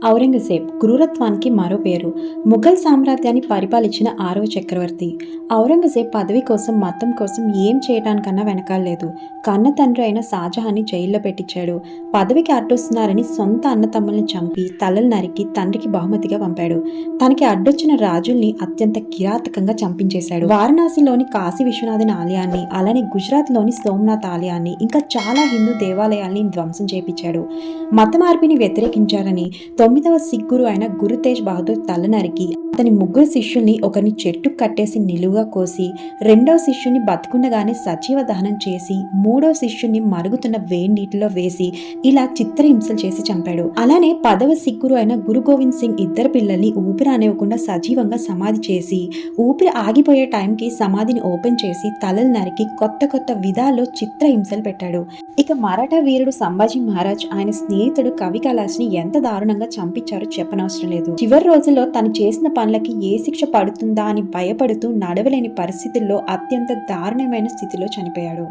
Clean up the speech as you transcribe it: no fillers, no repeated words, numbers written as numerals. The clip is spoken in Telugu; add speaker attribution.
Speaker 1: ఔరంగజేబ్ క్రూరత్వానికి మరో పేరు. ముఘల్ సామ్రాజ్యాన్ని పరిపాలించిన 6వ చక్రవర్తి. ఔరంగజేబ్ పదవి కోసం, మతం కోసం ఏం చేయడానికన్నా వెనకాల్లేదు. కన్న తండ్రి అయిన షాజహాన్ని జైల్లో పెట్టించాడు. పదవికి అడ్డొస్తున్నారని సొంత అన్నతమ్ముల్ని చంపి, తలలు నరికి తండ్రికి బహుమతిగా పంపాడు. తనకి అడ్డొచ్చిన రాజుల్ని అత్యంత కిరాతకంగా చంపించేశాడు. వారణాసిలోని కాశీ విశ్వనాథన్ ఆలయాన్ని, అలానే గుజరాత్లోని సోమనాథ్ ఆలయాన్ని, ఇంకా చాలా హిందూ దేవాలయాల్ని ధ్వంసం చేపించాడు. మత మార్పిని వ్యతిరేకించారని 9వ సిక్ గురు అయిన గురు తేజ్ బహదూర్ తల నరికి, అతని 3 శిష్యుల్ని ఒకరిని చెట్టుకు కట్టేసి నిలువుగా కోసి, 2వ శిష్యుని బతికుండగానే సజీవ దహనం చేసి, 3వ శిష్యుని మరుగుతున్న వేడి నీటిలో వేసి ఇలా చిత్రహింసలు చేసి చంపాడు. అలానే 10వ సిక్ గురు అయిన గురు గోవింద్ సింగ్ ఇద్దరు పిల్లల్ని ఊపిరి అనేవ్వకుండా సజీవంగా సమాధి చేసి, ఊపిరి ఆగిపోయే టైంకి సమాధిని ఓపెన్ చేసి తలలు నరికి కొత్త కొత్త విధాల్లో చిత్రహింసలు పెట్టాడు. ఇక మరాఠా వీరుడు సంభాజీ మహారాజ్ ఆయన స్నేహితుడు కవి కైలాష్ని ఎంత దారుణంగా చంపించారో చెప్పనవసరం లేదు. చివరి రోజుల్లో తను చేసిన పనులకి ఏ శిక్ష పడుతుందా అని భయపడుతూ నడవలేని పరిస్థితుల్లో అత్యంత దారుణమైన స్థితిలో చనిపోయాడు.